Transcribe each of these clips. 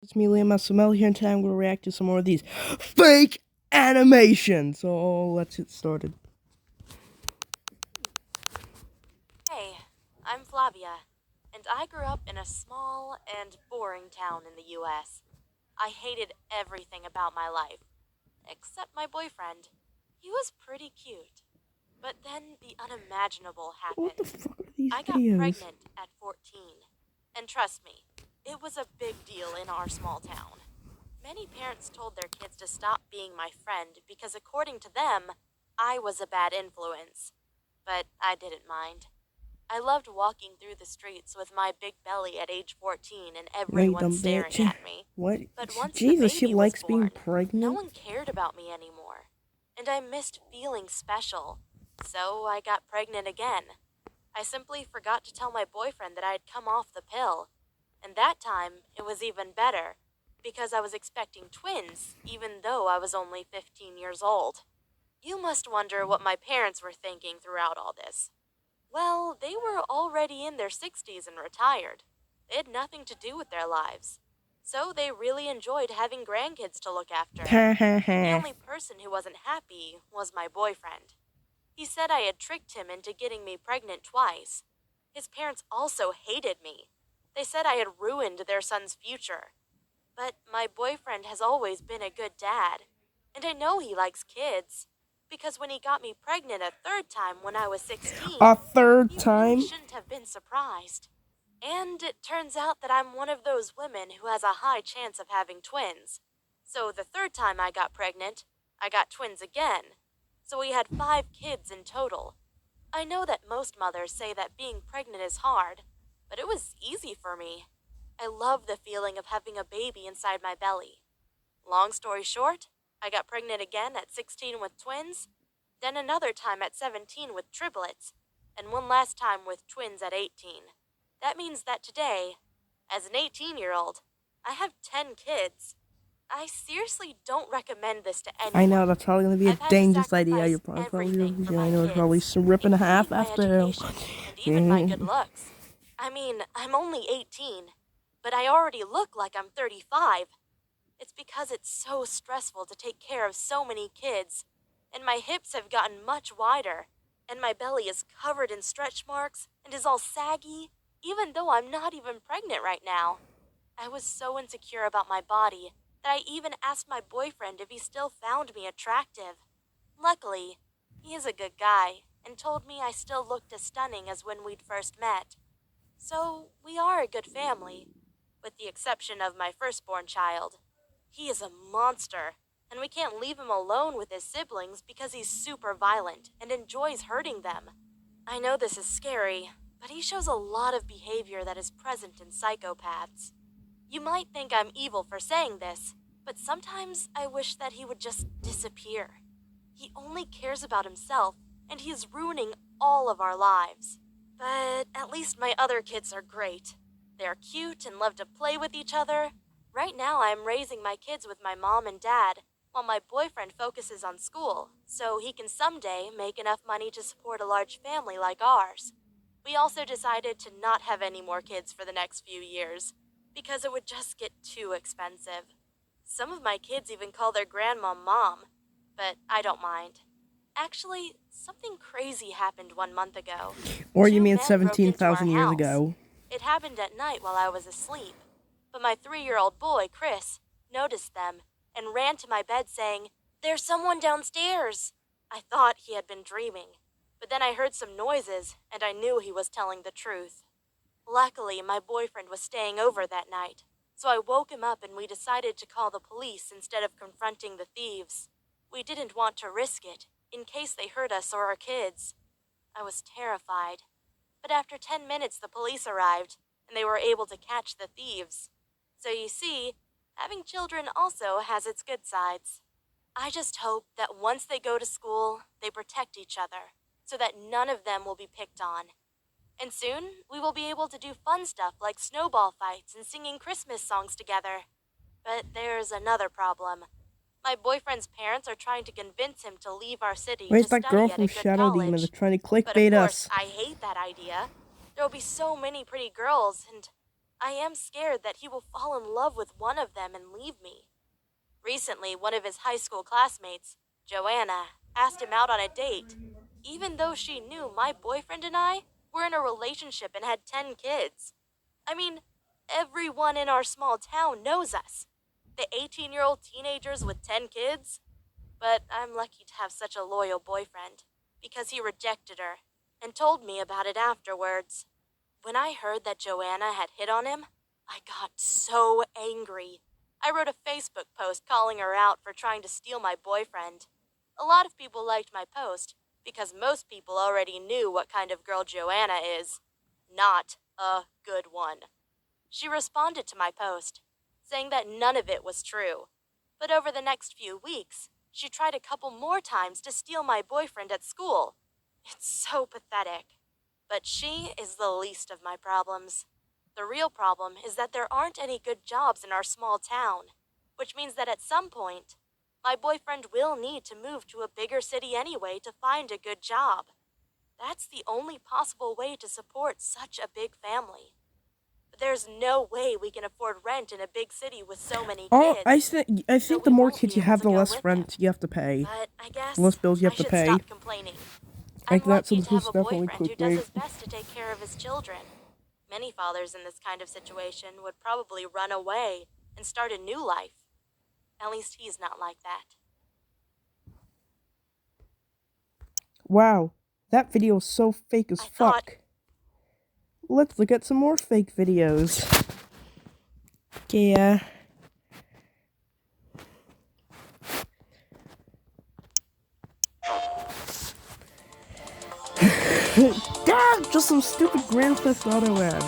It's me, Liam SML here, and today I'm going to react to some more of these fake animations. So let's get started. Hey, I'm Flavia, and I grew up in a small and boring town in the US. I hated everything about my life, except my boyfriend. He was pretty cute. But then the unimaginable What the happened. fuck are these I got videos? pregnant at 14. And trust me, it was a big deal in our small town. Many parents told their kids to stop being my friend because, according to them, I was a bad influence. But I didn't mind. I loved walking through the streets with my big belly at age 14 and No, you everyone dumb staring bitch. at me. What? But once the Jesus, she baby was likes being born, no pregnant? one cared about me anymore. And I missed feeling special. So I got pregnant again. I simply forgot to tell my boyfriend that I had come off the pill. And that time, it was even better, because I was expecting twins, even though I was only 15 years old. You must wonder what my parents were thinking throughout all this. Well, they were already in their 60s and retired. They had nothing to do with their lives. So they really enjoyed having grandkids to look after. Ha ha The ha. only person who wasn't happy was my boyfriend. He said I had tricked him into getting me pregnant twice. His parents also hated me. They said I had ruined their son's future. But my boyfriend has always been a good dad. And I know he likes kids. Because when he got me pregnant a third time when I was 16, A third he really time? shouldn't have been surprised. And it turns out that I'm one of those women who has a high chance of having twins. So the third time I got pregnant, I got twins again. So we had 5 kids in total. I know that most mothers say that being pregnant is hard, but it was easy for me. I love the feeling of having a baby inside my belly. Long story short, I got pregnant again at 16 with twins, then another time at 17 with triplets, and one last time with twins at 18. That means that today, as an 18-year-old, I have 10 kids. I seriously don't recommend this to I know, anyone. that's probably going to be a I've had to dangerous idea. You're sacrifice probably, everything for I my know it's probably kids, some rip and a half including my after. education and even my good looks. I mean, I'm only 18, but I already look like I'm 35. It's because it's so stressful to take care of so many kids, and my hips have gotten much wider, and my belly is covered in stretch marks and is all saggy, even though I'm not even pregnant right now. I was so insecure about my body that I even asked my boyfriend if he still found me attractive. Luckily, he is a good guy and told me I still looked as stunning as when we'd first met. So, we are a good family, with the exception of my firstborn child. He is a monster, and we can't leave him alone with his siblings because he's super violent and enjoys hurting them. I know this is scary, but he shows a lot of behavior that is present in psychopaths. You might think I'm evil for saying this, but sometimes I wish that he would just disappear. He only cares about himself, and he is ruining all of our lives. But at least my other kids are great. They are cute and love to play with each other. Right now, I am raising my kids with my mom and dad, while my boyfriend focuses on school, so he can someday make enough money to support a large family like ours. We also decided to not have any more kids for the next few years, because it would just get too expensive. Some of my kids even call their grandma Mom, but I don't mind. Actually, something crazy happened 1 month ago. Or you Two mean men broke into our 17,000 years house. ago? It happened at night while I was asleep. But my 3-year-old boy, Chris, noticed them and ran to my bed saying, "There's someone downstairs." I thought he had been dreaming, but then I heard some noises and I knew he was telling the truth. Luckily, my boyfriend was staying over that night, so I woke him up and we decided to call the police instead of confronting the thieves. We didn't want to risk it, in case they hurt us or our kids. I was terrified. But after 10 minutes, the police arrived, and they were able to catch the thieves. So you see, having children also has its good sides. I just hope that once they go to school, they protect each other, so that none of them will be picked on. And soon, we will be able to do fun stuff like snowball fights and singing Christmas songs together. But there's another problem. My boyfriend's parents are trying to convince him to leave our city Where's to that girl study at from a good Shadow Demon college. that's trying to But of clickbait course, us? I hate that idea. There will be so many pretty girls, and I am scared that he will fall in love with one of them and leave me. Recently, one of his high school classmates, Joanna, asked him out on a date, even though she knew my boyfriend and I were in a relationship and had 10 kids. I mean, everyone in our small town knows us. The 18-year-old teenagers with 10 kids. But I'm lucky to have such a loyal boyfriend, because he rejected her and told me about it afterwards. When I heard that Joanna had hit on him, I got so angry. I wrote a Facebook post calling her out for trying to steal my boyfriend. A lot of people liked my post because most people already knew what kind of girl Joanna is. Not a good one. She responded to my post, saying that none of it was true. But over the next few weeks, she tried a couple more times to steal my boyfriend at school. It's so pathetic. But she is the least of my problems. The real problem is that there aren't any good jobs in our small town, which means that at some point, my boyfriend will need to move to a bigger city anyway to find a good job. That's the only possible way to support such a big family. But there's no way we can afford rent in a big city with so many kids. I think the we more won't kids be you able have, to the go less with rent you have to pay. But I guess The less bills you I have to should pay. stop complaining. Like I'm that, so lucky this to have was a definitely boyfriend who does clickbait. his best to take care of his children. Many fathers in this kind of situation would probably run away and start a new life. At least he's not like that. Wow, that video is so fake as I fuck. thought- Let's look at some more fake videos. Yeah. God, just some stupid Grand Theft Auto ad.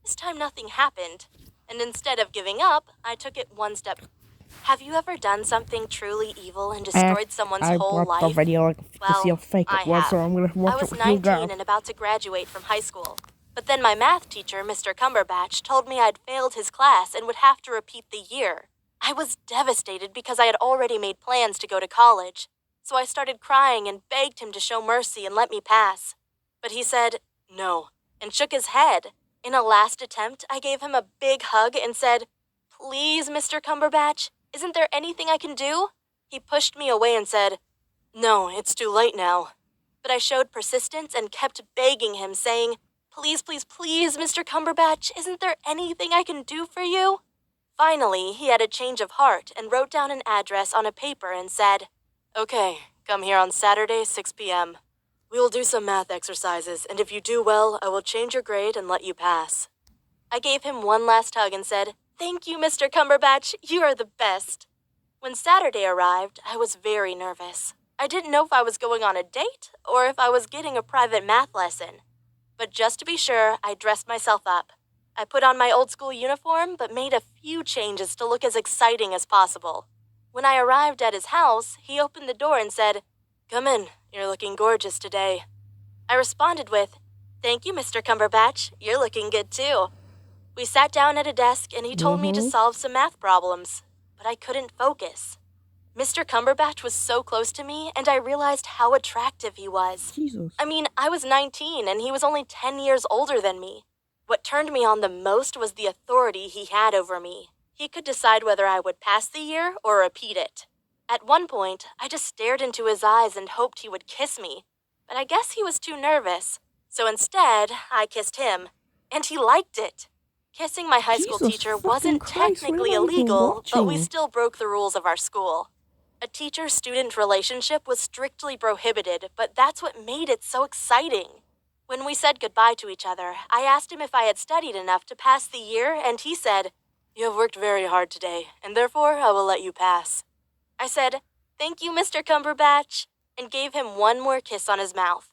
This time nothing happened, and instead of giving up, I took it one step. Have you ever done something truly evil and destroyed someone's whole I watched the life? video to see how Well, fake I it was, so have. I'm gonna watch I it was with you 19 guys. and about to graduate from high school. But then my math teacher, Mr. Cumberbatch, told me I'd failed his class and would have to repeat the year. I was devastated because I had already made plans to go to college. So I started crying and begged him to show mercy and let me pass. But he said, no, and shook his head. In a last attempt, I gave him a big hug and said, please, Mr. Cumberbatch, isn't there anything I can do? He pushed me away and said, no, it's too late now. But I showed persistence and kept begging him, saying, please, please, please, Mr. Cumberbatch, isn't there anything I can do for you? Finally, he had a change of heart and wrote down an address on a paper and said, okay, come here on Saturday, 6 p.m. We will do some math exercises, and if you do well, I will change your grade and let you pass. I gave him one last hug and said, thank you, Mr. Cumberbatch, you are the best. When Saturday arrived, I was very nervous. I didn't know if I was going on a date or if I was getting a private math lesson. But just to be sure, I dressed myself up. I put on my old school uniform, but made a few changes to look as exciting as possible. When I arrived at his house, he opened the door and said, come in, you're looking gorgeous today. I responded with, thank you, Mr. Cumberbatch, you're looking good too. We sat down at a desk and he told me to solve some math problems, but I couldn't focus. Mr. Cumberbatch was so close to me, and I realized how attractive he was. Jesus. I mean, I was 19 and he was only 10 years older than me. What turned me on the most was the authority he had over me. He could decide whether I would pass the year or repeat it. At one point, I just stared into his eyes and hoped he would kiss me. But I guess he was too nervous. So instead, I kissed him. And he liked it. Kissing my high school Jesus teacher fucking wasn't Christ, what technically am I even illegal, but we watching? still broke the rules of our school. A teacher-student relationship was strictly prohibited, but that's what made it so exciting. When we said goodbye to each other, I asked him if I had studied enough to pass the year, and he said, you have worked very hard today, and therefore I will let you pass. I said, thank you, Mr. Cumberbatch, and gave him one more kiss on his mouth.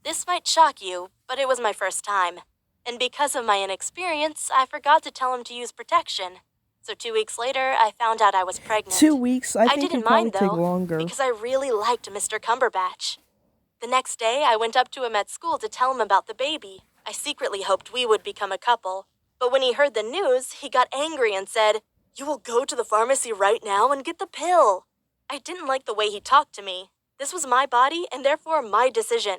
This might shock you, but it was my first time. And because of my inexperience, I forgot to tell him to use protection. So 2 weeks later, I found out I was pregnant. 2 weeks? I think didn't it'd probably mind, take though, longer. because I really liked Mr. Cumberbatch. The next day, I went up to him at school to tell him about the baby. I secretly hoped we would become a couple. But when he heard the news, he got angry and said, you will go to the pharmacy right now and get the pill. I didn't like the way he talked to me. This was my body and therefore my decision.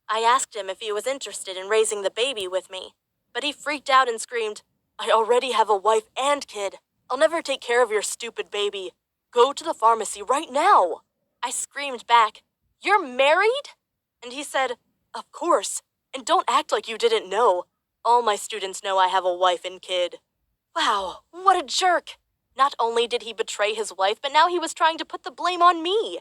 I asked him if he was interested in raising the baby with me. But he freaked out and screamed, "I already have a wife and kid. I'll never take care of your stupid baby. Go to the pharmacy right now." I screamed back, "You're married?" And he said, "Of course. And don't act like you didn't know. All my students know I have a wife and kid." Wow, what a jerk. Not only did he betray his wife, but now he was trying to put the blame on me.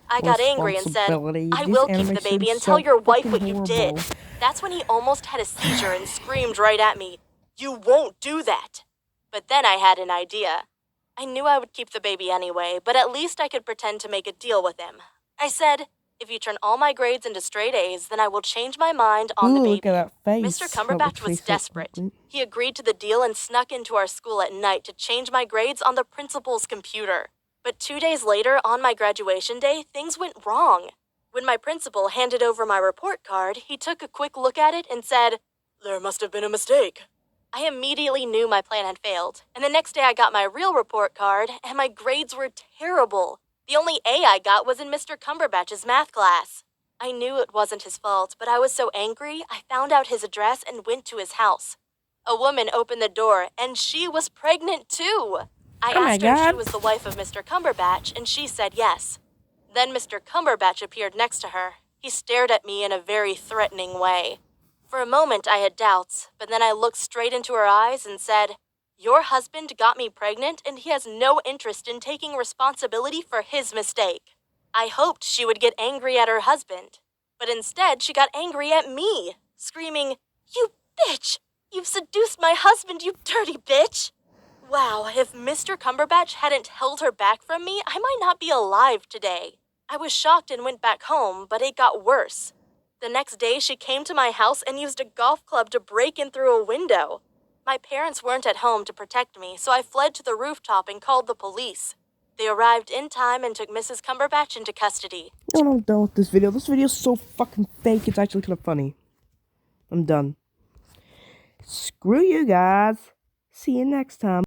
I got angry and said, "I will keep the baby and tell your wife what you did." That's when he almost had a seizure and screamed right at me, "You won't do that." But then I had an idea. I knew I would keep the baby anyway, but at least I could pretend to make a deal with him. I said, "If you turn all my grades into straight A's, then I will change my mind on the baby." Look at that face. Mr. Cumberbatch was desperate. He agreed to the deal and snuck into our school at night to change my grades on the principal's computer. But 2 days later, on my graduation day, things went wrong. When my principal handed over my report card, he took a quick look at it and said, "There must have been a mistake." I immediately knew my plan had failed, and the next day I got my real report card, and my grades were terrible. The only A I got was in Mr. Cumberbatch's math class. I knew it wasn't his fault, but I was so angry, I found out his address and went to his house. A woman opened the door, and she was pregnant too. I asked her if she was the wife of Mr. Cumberbatch, and she said yes. Then Mr. Cumberbatch appeared next to her. He stared at me in a very threatening way. For a moment I had doubts, but then I looked straight into her eyes and said, "Your husband got me pregnant, and he has no interest in taking responsibility for his mistake." I hoped she would get angry at her husband, but instead she got angry at me, screaming, "You bitch! You've seduced my husband, you dirty bitch!" Wow, if Mr. Cumberbatch hadn't held her back from me, I might not be alive today. I was shocked and went back home, but it got worse. The next day, she came to my house and used a golf club to break in through a window. My parents weren't at home to protect me, so I fled to the rooftop and called the police. They arrived in time and took Mrs. Cumberbatch into custody. I'm done with this video. This video is so fucking fake, it's actually kind of funny. I'm done. Screw you guys. See you next time.